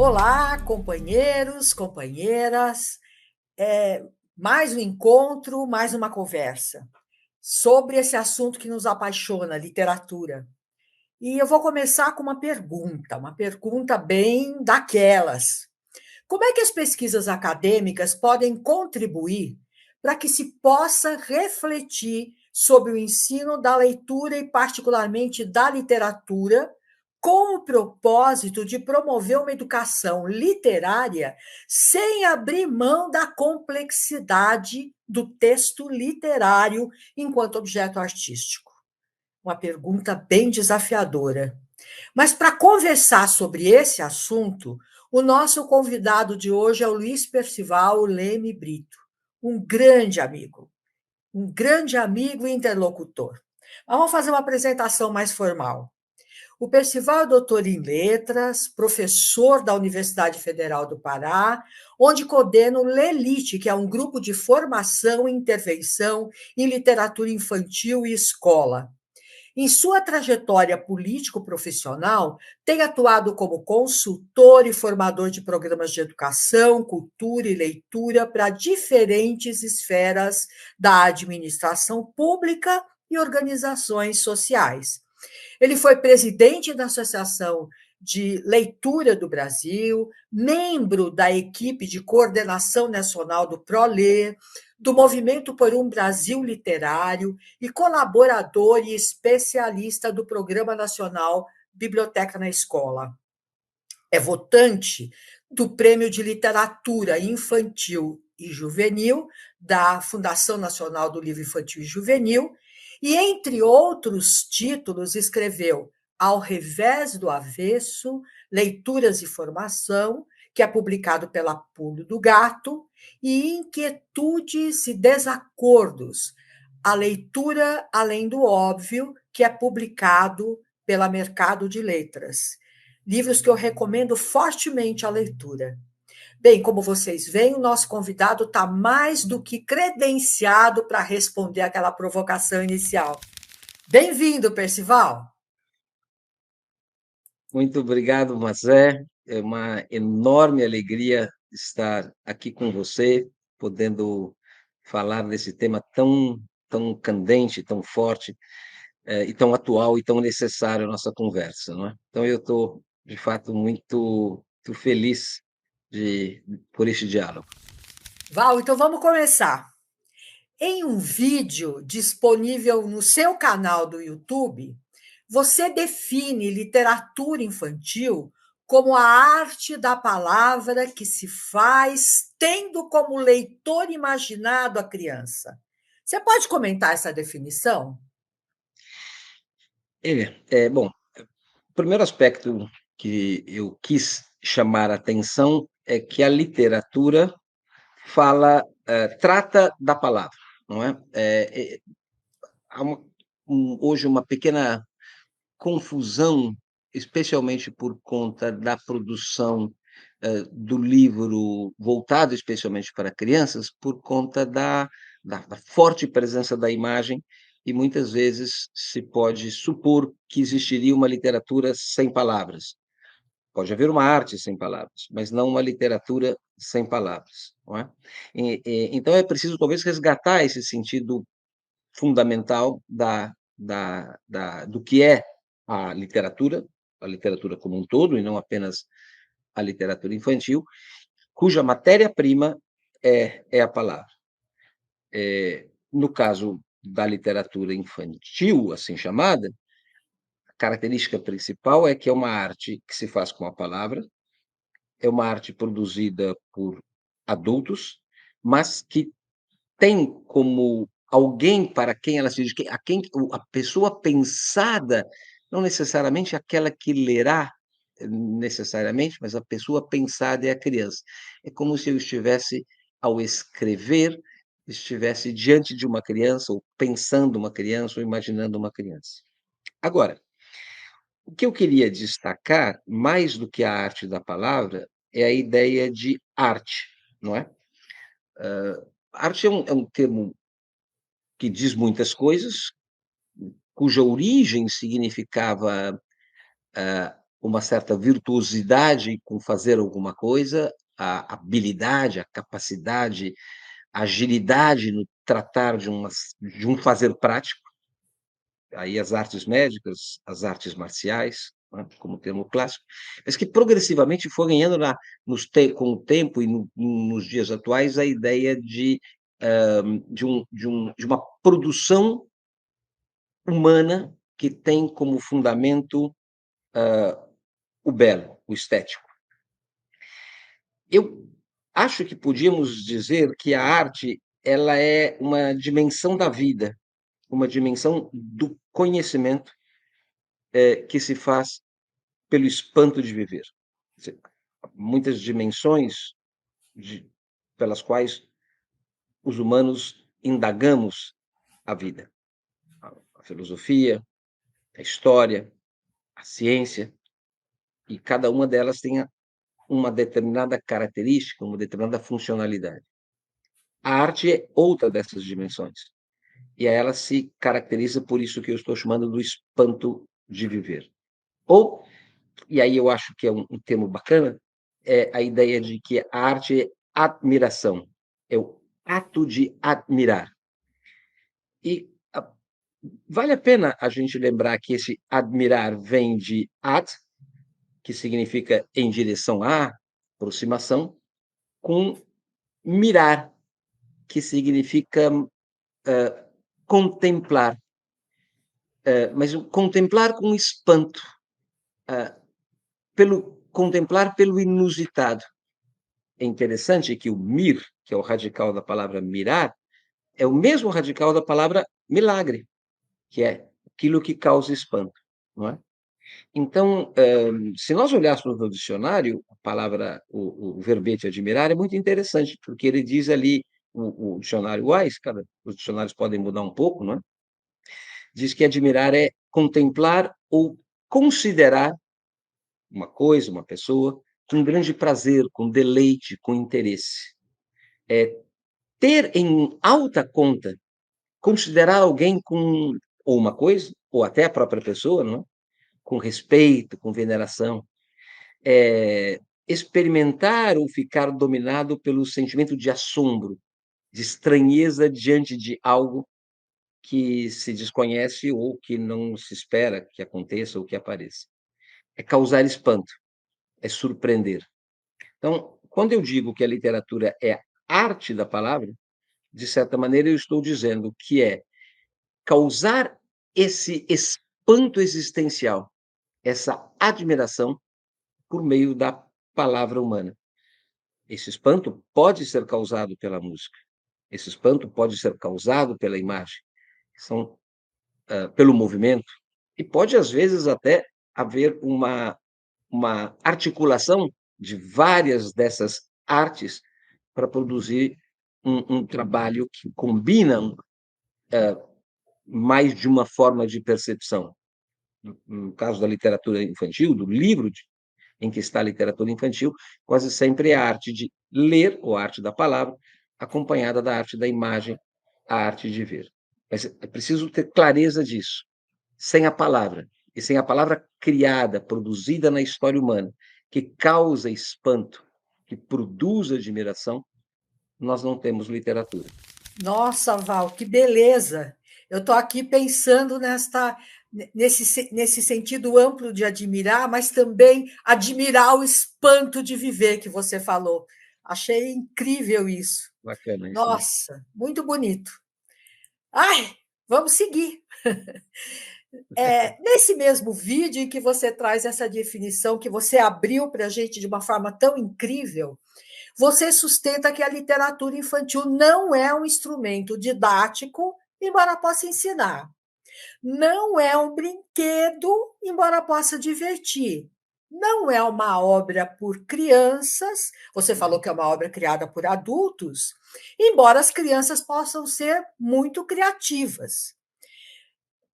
Olá, companheiros, companheiras. É, mais um encontro, mais uma conversa sobre esse assunto que nos apaixona, literatura. E eu vou começar com uma pergunta bem daquelas. Como é que as pesquisas acadêmicas podem contribuir para que se possa refletir sobre o ensino da leitura e, particularmente, da literatura, com o propósito de promover uma educação literária sem abrir mão da complexidade do texto literário enquanto objeto artístico? Uma pergunta bem desafiadora. Mas para conversar sobre esse assunto, o nosso convidado de hoje é o Luiz Percival Leme Brito, um grande amigo e interlocutor. Mas vamos fazer uma apresentação mais formal. O Percival é doutor em letras, professor da Universidade Federal do Pará, onde coordena o LELIT, que é um grupo de formação e intervenção em literatura infantil e escola. Em sua trajetória político-profissional, tem atuado como consultor e formador de programas de educação, cultura e leitura para diferentes esferas da administração pública e organizações sociais. Ele foi presidente da Associação de Leitura do Brasil, membro da equipe de coordenação nacional do ProLê, do Movimento por um Brasil Literário e colaborador e especialista do Programa Nacional Biblioteca na Escola. É votante do Prêmio de Literatura Infantil e Juvenil da Fundação Nacional do Livro Infantil e Juvenil e, entre outros títulos, escreveu Ao Revés do Avesso, Leituras e Formação, que é publicado pela Pulo do Gato, e Inquietudes e Desacordos, a leitura além do óbvio, que é publicado pela Mercado de Letras. Livros que eu recomendo fortemente a leitura. Bem, como vocês veem, o nosso convidado está mais do que credenciado para responder aquela provocação inicial. Bem-vindo, Percival. Muito obrigado, Mazé. É uma enorme alegria estar aqui com você, podendo falar desse tema tão candente, tão forte, e tão atual e tão necessário à nossa conversa, não é? Então, eu estou, de fato, muito feliz por este diálogo. Val, então vamos começar. Em um vídeo disponível no seu canal do YouTube, você define literatura infantil como a arte da palavra que se faz tendo como leitor imaginado a criança. Você pode comentar essa definição? Bom, o primeiro aspecto que eu quis chamar a atenção é que a literatura trata da palavra, não é? Há hoje uma pequena confusão, especialmente por conta da produção, do livro voltado especialmente para crianças, por conta da forte presença da imagem, e muitas vezes se pode supor que existiria uma literatura sem palavras. Pode haver uma arte sem palavras, mas não uma literatura sem palavras, não é? Então é preciso talvez resgatar esse sentido fundamental do que é a literatura como um todo, e não apenas a literatura infantil, cuja matéria-prima é a palavra. No caso da literatura infantil, assim chamada, a característica principal é que é uma arte que se faz com a palavra, é uma arte produzida por adultos, mas que tem como alguém para quem ela se dirige, a pessoa pensada, não necessariamente aquela que lerá, necessariamente, mas a pessoa pensada é a criança. É como se eu estivesse, ao escrever, estivesse diante de uma criança, ou pensando uma criança, ou imaginando uma criança. Agora, o que eu queria destacar, mais do que a arte da palavra, é a ideia de arte, não é? Arte é um termo que diz muitas coisas, cuja origem significava uma certa virtuosidade com fazer alguma coisa, a habilidade, a capacidade, a agilidade no tratar de um fazer prático, aí as artes médicas, as artes marciais, né, como termo clássico, mas que progressivamente foi ganhando com o tempo e nos dias atuais a ideia de uma produção humana que tem como fundamento o belo, o estético. Eu acho que podíamos dizer que a arte ela é uma dimensão da vida, uma dimensão do conhecimento, que se faz pelo espanto de viver. Quer dizer, muitas dimensões de pelas quais os humanos indagamos a vida. A filosofia, a história, a ciência, e cada uma delas tem uma determinada característica, uma determinada funcionalidade. A arte é outra dessas dimensões, e ela se caracteriza por isso que eu estou chamando do espanto de viver. Ou, e aí eu acho que é um termo bacana, é a ideia de que a arte é admiração, é o ato de admirar. E vale a pena a gente lembrar que esse admirar vem de ad, que significa em direção a, aproximação, com mirar, que significa contemplar, mas o contemplar com espanto, contemplar pelo inusitado. É interessante que o mir, que é o radical da palavra mirar, é o mesmo radical da palavra milagre, que é aquilo que causa espanto, não é? Então, se nós olhássemos no dicionário, a palavra, o verbete admirar é muito interessante, porque ele diz ali, o dicionário Wise, os dicionários podem mudar um pouco, não é? Diz que admirar é contemplar ou considerar uma coisa, uma pessoa, com grande prazer, com deleite, com interesse. É ter em alta conta, considerar alguém com ou uma coisa, ou até a própria pessoa, não é? Com respeito, com veneração. Experimentar ou ficar dominado pelo sentimento de assombro, de estranheza diante de algo que se desconhece ou que não se espera que aconteça ou que apareça. É causar espanto, é surpreender. Então, quando eu digo que a literatura é a arte da palavra, de certa maneira eu estou dizendo que é causar esse espanto existencial, essa admiração por meio da palavra humana. Esse espanto pode ser causado pela música, esse espanto pode ser causado pela imagem, são, pelo movimento, e pode, às vezes, até haver uma articulação de várias dessas artes para produzir um trabalho que combina mais de uma forma de percepção. No caso da literatura infantil, do livro em que está a literatura infantil, quase sempre é a arte de ler, ou a arte da palavra, acompanhada da arte da imagem, a arte de ver. Mas é preciso ter clareza disso. Sem a palavra, e sem a palavra criada, produzida na história humana, que causa espanto, que produz admiração, nós não temos literatura. Nossa, Val, que beleza! Eu estou aqui pensando nesse sentido amplo de admirar, mas também admirar o espanto de viver que você falou. Achei incrível isso. Bacana isso, né? Nossa, muito bonito. Ai, vamos seguir. Nesse mesmo vídeo em que você traz essa definição que você abriu para a gente de uma forma tão incrível, você sustenta que a literatura infantil não é um instrumento didático, embora possa ensinar. Não é um brinquedo, embora possa divertir. Não é uma obra por crianças, você falou que é uma obra criada por adultos, embora as crianças possam ser muito criativas.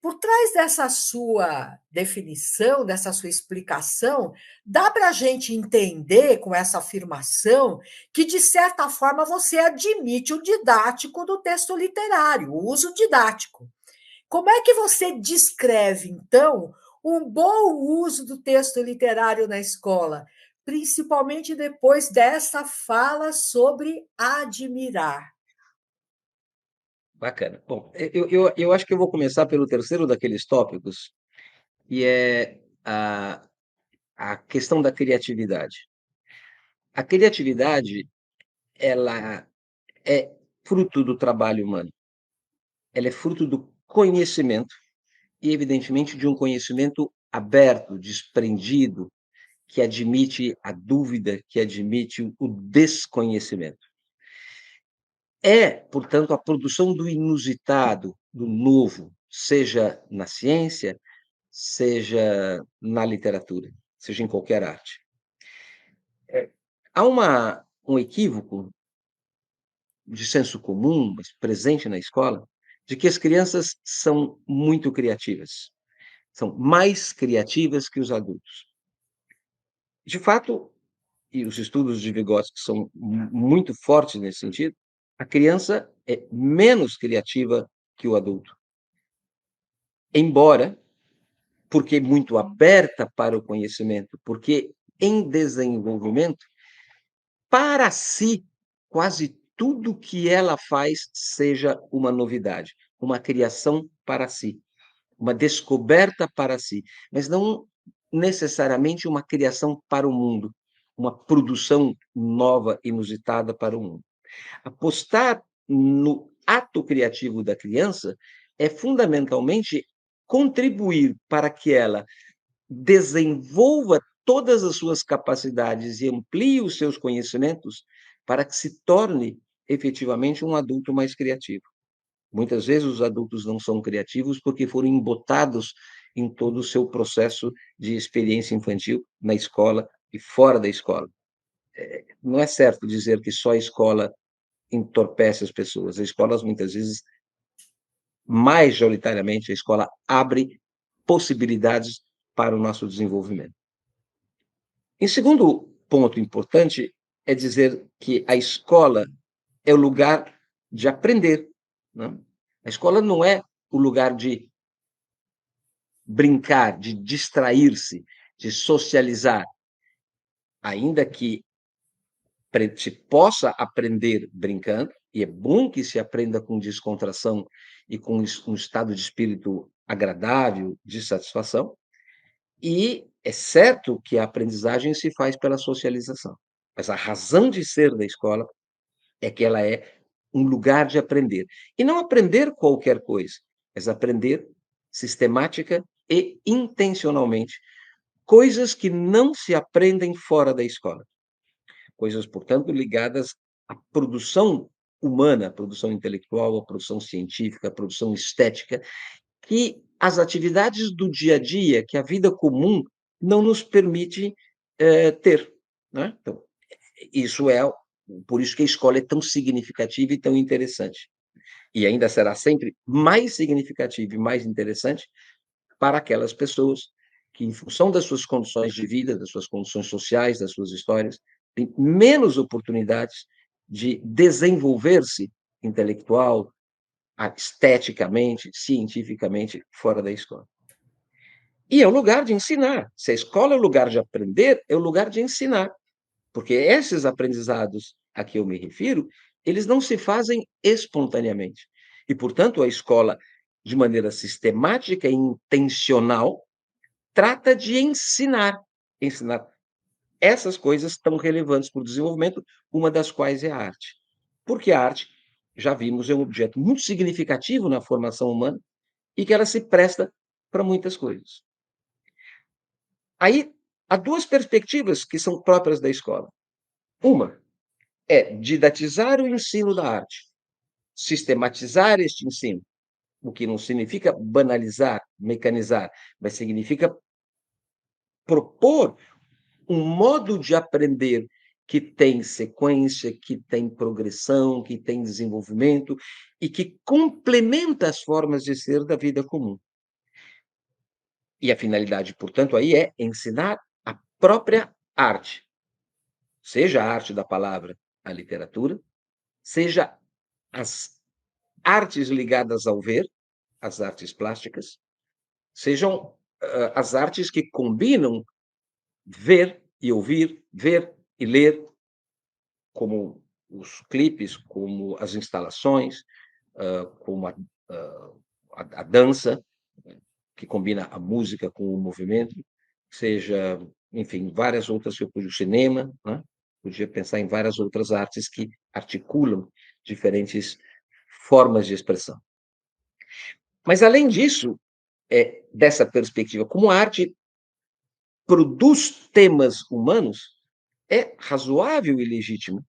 Por trás dessa sua definição, dessa sua explicação, dá para a gente entender com essa afirmação que, de certa forma, você admite o didático do texto literário, o uso didático. Como é que você descreve, então, um bom uso do texto literário na escola, principalmente depois dessa fala sobre admirar. Bacana. Bom, eu acho que eu vou começar pelo terceiro daqueles tópicos, e é a questão da criatividade. A criatividade, ela é fruto do trabalho humano. Ela é fruto do conhecimento e, evidentemente, de um conhecimento aberto, desprendido, que admite a dúvida, que admite o desconhecimento. É, portanto, a produção do inusitado, do novo, seja na ciência, seja na literatura, seja em qualquer arte. Há um equívoco de senso comum, mas presente na escola, de que as crianças são muito criativas, são mais criativas que os adultos. De fato, e os estudos de Vygotsky são muito fortes nesse sentido, a criança é menos criativa que o adulto. Embora, porque é muito aberta para o conhecimento, porque em desenvolvimento, para si, quase tudo que ela faz seja uma novidade, uma criação para si, uma descoberta para si, mas não necessariamente uma criação para o mundo, uma produção nova, inusitada para o mundo. Apostar no ato criativo da criança é fundamentalmente contribuir para que ela desenvolva todas as suas capacidades e amplie os seus conhecimentos para que se torne efetivamente um adulto mais criativo. Muitas vezes os adultos não são criativos porque foram embotados em todo o seu processo de experiência infantil na escola e fora da escola. Não é certo dizer que só a escola entorpece as pessoas. As escolas, muitas vezes, majoritariamente, a escola abre possibilidades para o nosso desenvolvimento. Em segundo ponto importante, é dizer que a escola é o lugar de aprender, né? A escola não é o lugar de brincar, de distrair-se, de socializar, ainda que se possa aprender brincando, e é bom que se aprenda com descontração e com um estado de espírito agradável, de satisfação, e é certo que a aprendizagem se faz pela socialização, mas a razão de ser da escola é que ela é um lugar de aprender. E não aprender qualquer coisa, mas aprender sistemática e intencionalmente coisas que não se aprendem fora da escola. Coisas, portanto, ligadas à produção humana, à produção intelectual, à produção científica, à produção estética, que as atividades do dia a dia, que a vida comum não nos permite, ter, né. Então, isso é por isso que a escola é tão significativa e tão interessante. E ainda será sempre mais significativa e mais interessante para aquelas pessoas que, em função das suas condições de vida, das suas condições sociais, das suas histórias, têm menos oportunidades de desenvolver-se intelectual, esteticamente, cientificamente, fora da escola. E é o lugar de ensinar. Se a escola é o lugar de aprender, é o lugar de ensinar. Porque esses aprendizados a que eu me refiro, eles não se fazem espontaneamente. E, portanto, a escola, de maneira sistemática e intencional, trata de ensinar essas coisas tão relevantes para o desenvolvimento, uma das quais é a arte. Porque a arte, já vimos, é um objeto muito significativo na formação humana e que ela se presta para muitas coisas. Aí, há duas perspectivas que são próprias da escola. Uma é didatizar o ensino da arte, sistematizar este ensino, o que não significa banalizar, mecanizar, mas significa propor um modo de aprender que tem sequência, que tem progressão, que tem desenvolvimento e que complementa as formas de ser da vida comum. E a finalidade, portanto, aí é ensinar a própria arte, seja a arte da palavra, a literatura, seja as artes ligadas ao ver, as artes plásticas, sejam as artes que combinam ver e ouvir, ver e ler, como os clipes, como as instalações, como a dança, que combina a música com o movimento, seja, enfim, várias outras que eu pude, o cinema, né? Podia pensar em várias outras artes que articulam diferentes formas de expressão. Mas além disso, dessa perspectiva, como a arte produz temas humanos, é razoável e legítimo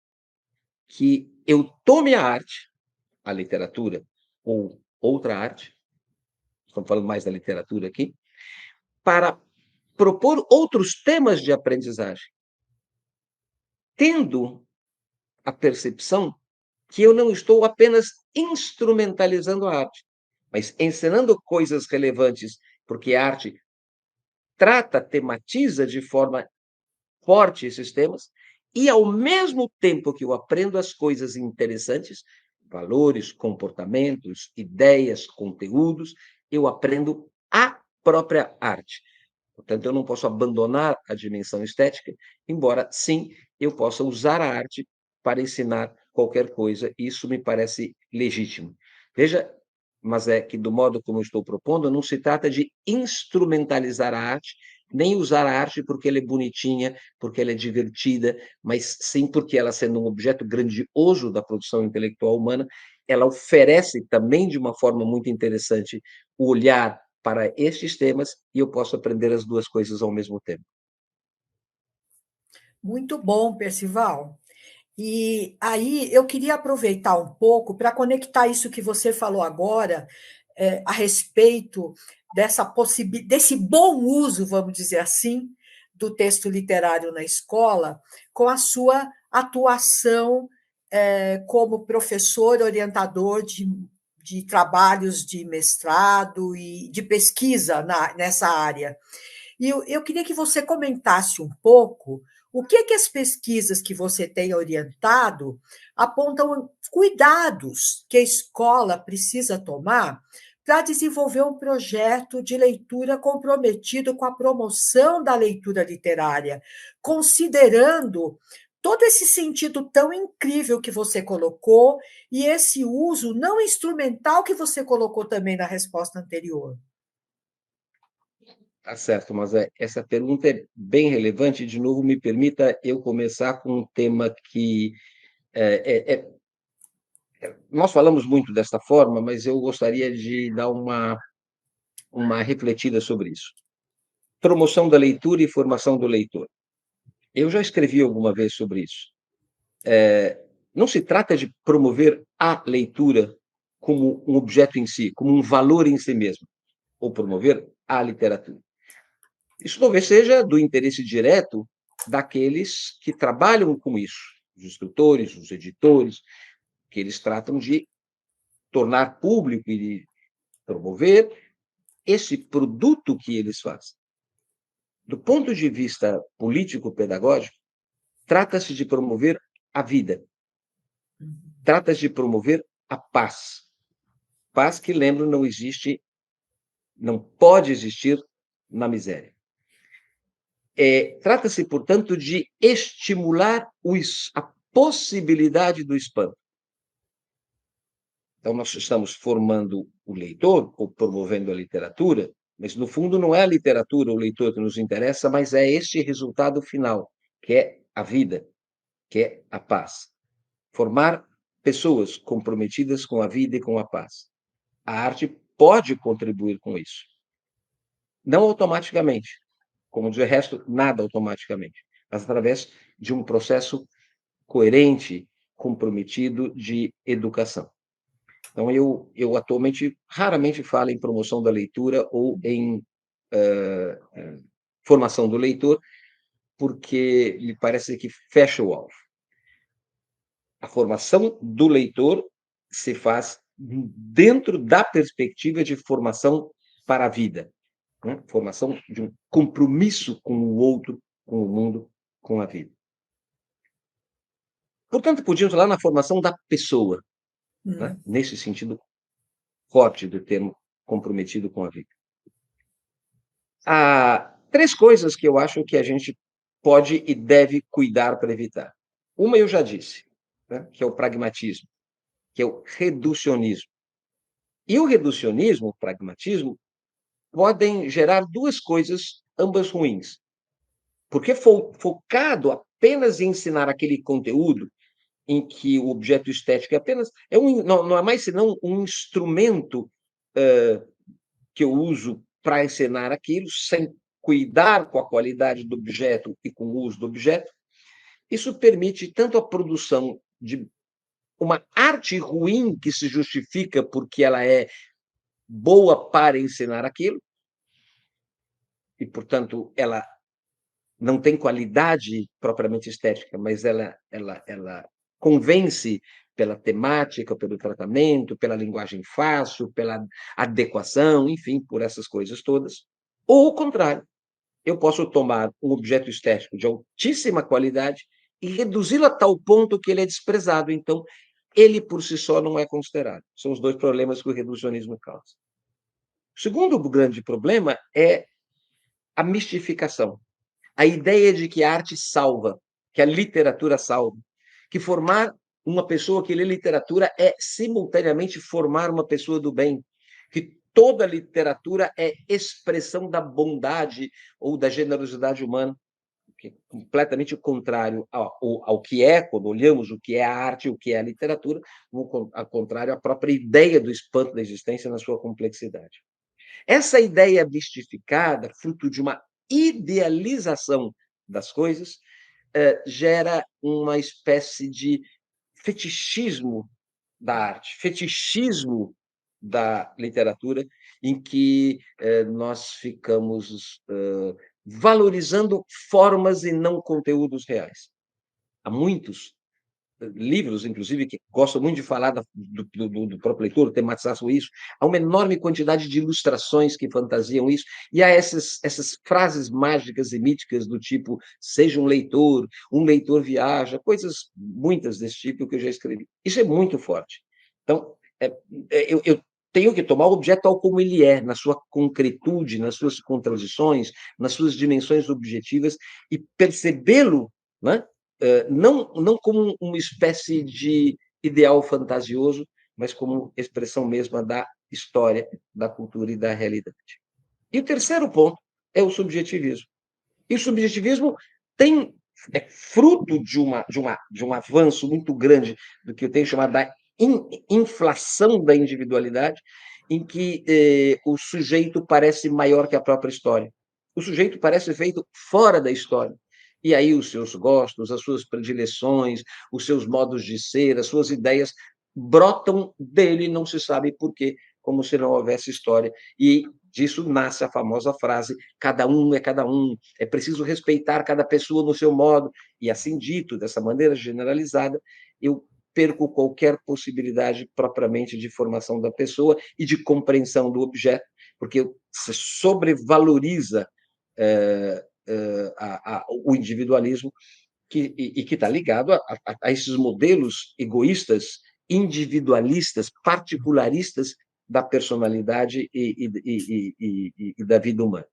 que eu tome a arte, a literatura ou outra arte, estamos falando mais da literatura aqui, para propor outros temas de aprendizagem, tendo a percepção que eu não estou apenas instrumentalizando a arte, mas ensinando coisas relevantes, porque a arte trata, tematiza de forma forte esses temas, e ao mesmo tempo que eu aprendo as coisas interessantes, valores, comportamentos, ideias, conteúdos, eu aprendo a própria arte. Portanto, eu não posso abandonar a dimensão estética, embora sim eu possa usar a arte para ensinar qualquer coisa, isso me parece legítimo. Veja, mas é que do modo como eu estou propondo, não se trata de instrumentalizar a arte, nem usar a arte porque ela é bonitinha, porque ela é divertida, mas sim porque ela, sendo um objeto grandioso da produção intelectual humana, ela oferece também, de uma forma muito interessante, o olhar para estes temas e eu posso aprender as duas coisas ao mesmo tempo. Muito bom, Percival. E aí eu queria aproveitar um pouco para conectar isso que você falou agora, a respeito desse bom uso, vamos dizer assim, do texto literário na escola, com a sua atuação como professor orientador de trabalhos de mestrado e de pesquisa nessa área. E eu queria que você comentasse um pouco o que é que as pesquisas que você tem orientado apontam cuidados que a escola precisa tomar para desenvolver um projeto de leitura comprometido com a promoção da leitura literária, considerando todo esse sentido tão incrível que você colocou e esse uso não instrumental que você colocou também na resposta anterior. Tá certo, mas essa pergunta é bem relevante. De novo, me permita eu começar com um tema que nós falamos muito desta forma, mas eu gostaria de dar uma refletida sobre isso. Promoção da leitura e formação do leitor. Eu já escrevi alguma vez sobre isso. Não se trata de promover a leitura como um objeto em si, como um valor em si mesmo, ou promover a literatura. Isso talvez seja do interesse direto daqueles que trabalham com isso, os escritores, os editores, que eles tratam de tornar público e de promover esse produto que eles fazem. Do ponto de vista político-pedagógico, trata-se de promover a vida, trata-se de promover a paz. Paz que, lembro, não existe, não pode existir na miséria. Trata-se, portanto, de estimular a possibilidade do espanto. Então, nós estamos formando o leitor, ou promovendo a literatura, mas, no fundo, não é a literatura, o leitor que nos interessa, mas é este resultado final, que é a vida, que é a paz. Formar pessoas comprometidas com a vida e com a paz. A arte pode contribuir com isso. Não automaticamente, como de resto, nada automaticamente, mas através de um processo coerente, comprometido de educação. Então, eu atualmente raramente falo em promoção da leitura ou em formação do leitor, porque me parece que fecha o alvo. A formação do leitor se faz dentro da perspectiva de formação para a vida, né? Formação de um compromisso com o outro, com o mundo, com a vida. Portanto, podíamos falar na formação da pessoa, né? Hum. Nesse sentido forte do termo comprometido com a vida. Há 3 coisas que eu acho que a gente pode e deve cuidar para evitar. Uma eu já disse, né, que é o pragmatismo, que é o reducionismo. E o reducionismo, o pragmatismo, podem gerar 2 coisas, ambas ruins. Porque focado apenas em ensinar aquele conteúdo em que o objeto estético é apenas não é mais senão um instrumento, que eu uso para ensinar aquilo, sem cuidar com a qualidade do objeto e com o uso do objeto, isso permite tanto a produção de uma arte ruim que se justifica porque ela é boa para ensinar aquilo, e, portanto, ela não tem qualidade propriamente estética, mas ela convence pela temática, pelo tratamento, pela linguagem fácil, pela adequação, enfim, por essas coisas todas. Ou o contrário, eu posso tomar um objeto estético de altíssima qualidade e reduzi-lo a tal ponto que ele é desprezado, então ele por si só não é considerado. São os 2 problemas que o reducionismo causa. O segundo grande problema é a mistificação. A ideia de que a arte salva, que a literatura salva, que formar uma pessoa que lê literatura é simultaneamente formar uma pessoa do bem, que toda literatura é expressão da bondade ou da generosidade humana, que é completamente o contrário ao que é, quando olhamos o que é a arte, o que é a literatura, ao contrário, à própria ideia do espanto da existência na sua complexidade. Essa ideia mistificada, fruto de uma idealização das coisas, gera uma espécie de fetichismo da arte, fetichismo da literatura, em que nós ficamos valorizando formas e não conteúdos reais. Há muitos livros, inclusive, que gostam muito de falar do próprio leitor, tematizar sobre isso. Há uma enorme quantidade de ilustrações que fantasiam isso, e há essas frases mágicas e míticas do tipo: seja um leitor viaja, coisas muitas desse tipo que eu já escrevi. Isso é muito forte. Então, eu tenho que tomar o objeto tal como ele é, na sua concretude, nas suas contradições, nas suas dimensões objetivas, e percebê-lo, né, não como uma espécie de ideal fantasioso, mas como expressão mesma da história, da cultura e da realidade. E o terceiro ponto é o subjetivismo. E o subjetivismo tem é fruto de um avanço muito grande do que eu tenho chamado da inflação da individualidade, em que o sujeito parece maior que a própria história. O sujeito parece feito fora da história. E aí os seus gostos, as suas predileções, os seus modos de ser, as suas ideias brotam dele, não se sabe por quê, como se não houvesse história. E disso nasce a famosa frase: cada um é cada um, é preciso respeitar cada pessoa no seu modo. E assim dito, dessa maneira generalizada, eu perco qualquer possibilidade propriamente de formação da pessoa e de compreensão do objeto, porque se sobrevaloriza o individualismo que está ligado a esses modelos egoístas, individualistas, particularistas da personalidade e da vida humana.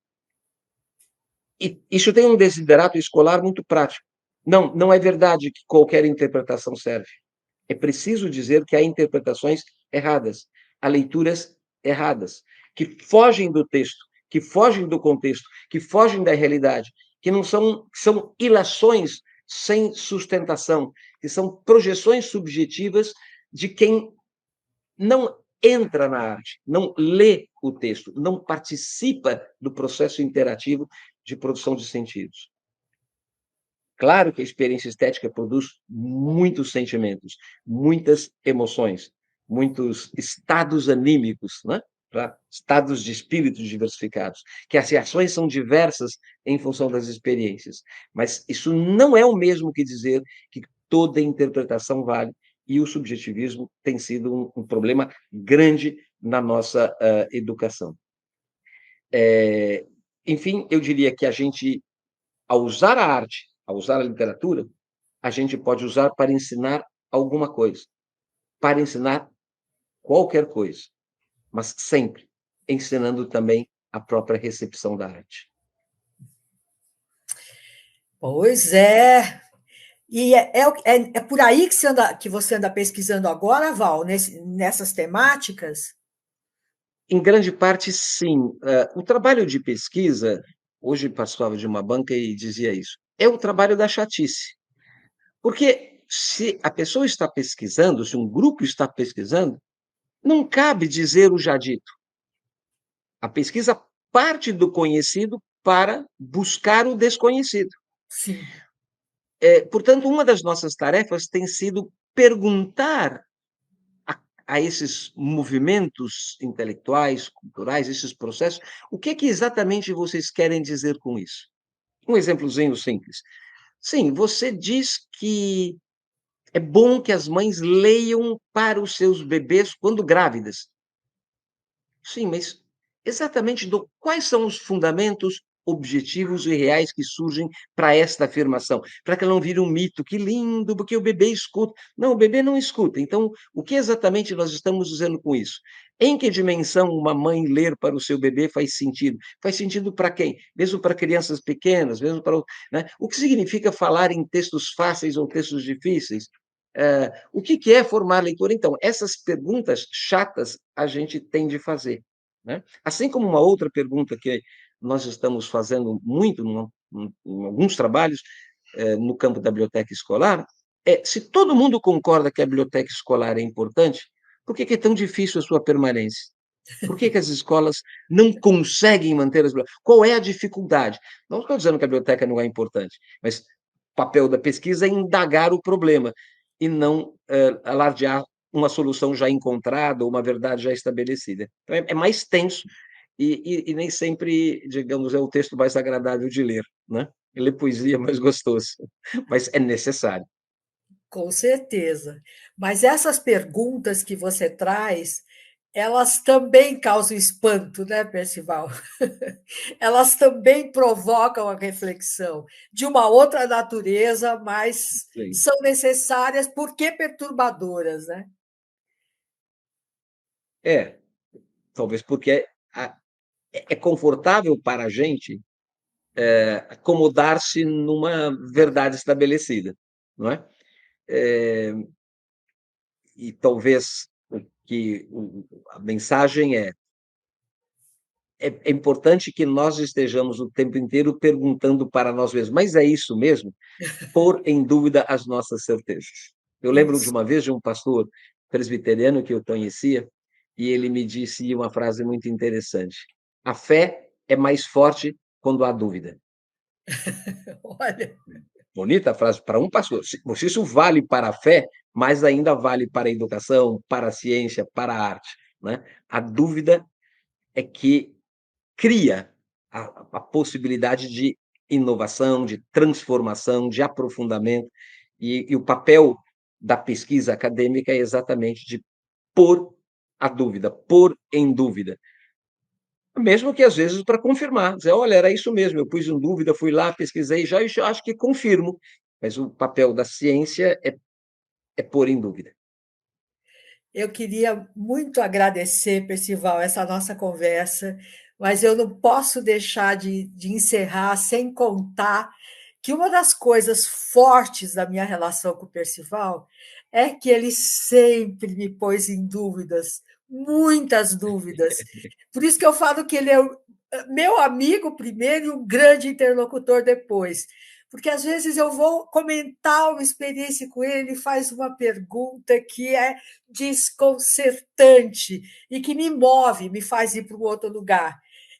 E isso tem um desiderato escolar muito prático. Não é verdade que qualquer interpretação serve. É preciso dizer que há interpretações erradas, há leituras erradas, que fogem do texto, que fogem do contexto, que fogem da realidade, que não são ilações sem sustentação, que são projeções subjetivas de quem não entra na arte, não lê o texto, não participa do processo interativo de produção de sentidos. Claro que a experiência estética produz muitos sentimentos, muitas emoções, muitos estados anímicos, né? Estados de espírito diversificados, que as reações são diversas em função das experiências. Mas isso não é o mesmo que dizer que toda interpretação vale, e o subjetivismo tem sido um problema grande na nossa educação. Enfim, eu diria que a gente, ao usar a arte, ao usar a literatura, a gente pode usar para ensinar alguma coisa, para ensinar qualquer coisa, mas sempre ensinando também a própria recepção da arte. Pois é. E é por aí que você anda pesquisando agora, Val, nessas temáticas? Em grande parte, sim. O trabalho de pesquisa, hoje participava de uma banca e dizia isso, é o trabalho da chatice. Porque se a pessoa está pesquisando, se um grupo está pesquisando, não cabe dizer o já dito. A pesquisa parte do conhecido para buscar o desconhecido. Sim, Portanto, uma das nossas tarefas tem sido perguntar a esses movimentos intelectuais, culturais, esses processos, o que é que exatamente vocês querem dizer com isso? Um exemplozinho simples. Sim, você diz que é bom que as mães leiam para os seus bebês quando grávidas. Sim, mas exatamente quais são os fundamentos objetivos e reais que surgem para esta afirmação? Para que ela não vire um mito, que lindo, porque o bebê escuta. Não, o bebê não escuta. Então, o que exatamente nós estamos dizendo com isso? Em que dimensão uma mãe ler para o seu bebê faz sentido? Faz sentido para quem? Mesmo para crianças pequenas, mesmo para. Né? O que significa falar em textos fáceis ou textos difíceis? O que é formar leitor? Então, essas perguntas chatas a gente tem de fazer, né? Assim como uma outra pergunta que nós estamos fazendo muito em alguns trabalhos, no campo da biblioteca escolar, se todo mundo concorda que a biblioteca escolar é importante, por que é tão difícil a sua permanência? Por que as escolas não conseguem manter as bibliotecas? Qual é a dificuldade? Não estou dizendo que a biblioteca não é importante, mas o papel da pesquisa é indagar o problema e não alardear uma solução já encontrada ou uma verdade já estabelecida. Então, é mais tenso e nem sempre, digamos, é o texto mais agradável de ler, né? Ler poesia é mais gostoso, mas é necessário. com certeza. Mas essas perguntas que você traz, elas também causam espanto, né, Percival? Elas também provocam a reflexão de uma outra natureza, mas Sim. são necessárias porque perturbadoras, né? É, talvez porque é confortável para a gente acomodar-se numa verdade estabelecida, não é? Eh, e talvez a mensagem é importante que nós estejamos o tempo inteiro perguntando para nós mesmos: "Mas é isso mesmo?" Pôr em dúvida as nossas certezas. Eu lembro de Isso. uma vez de um pastor presbiteriano que eu conhecia, e ele me disse uma frase muito interessante: "A fé é mais forte quando há dúvida." Olha, Bonita frase para um pastor. Se isso vale para a fé, mais ainda vale para a educação, para a ciência, para a arte, né. A dúvida é que cria a possibilidade de inovação, de transformação, de aprofundamento, e o papel da pesquisa acadêmica é exatamente de pôr a dúvida, pôr em dúvida. Mesmo que às vezes para confirmar, dizer: "Olha, era isso mesmo, eu pus em dúvida, fui lá, pesquisei, já acho que confirmo." Mas o papel da ciência é pôr em dúvida. eu queria muito agradecer, Percival, essa nossa conversa, mas eu não posso deixar de encerrar sem contar que uma das coisas fortes da minha relação com o Percival é que ele sempre me pôs em dúvidas, muitas dúvidas. Por isso que eu falo que ele é meu amigo primeiro e um grande interlocutor depois. Porque às vezes eu vou comentar uma experiência com ele, ele faz uma pergunta que é desconcertante e que me move, me faz ir para um outro lugar.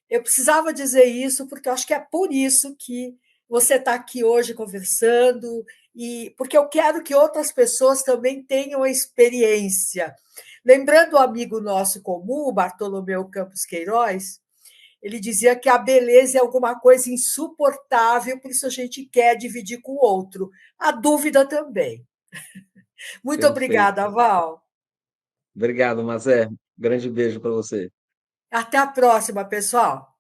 Eu precisava dizer isso porque eu acho que é por isso que você está aqui hoje conversando, e porque eu quero que outras pessoas também tenham a experiência. Lembrando o amigo nosso comum, Bartolomeu Campos Queiroz, ele dizia que a beleza é alguma coisa insuportável, por isso a gente quer dividir com o outro. A dúvida também. Muito obrigada, Perfeito. Val. Obrigado, Mazé. Grande beijo para você. Até a próxima, pessoal.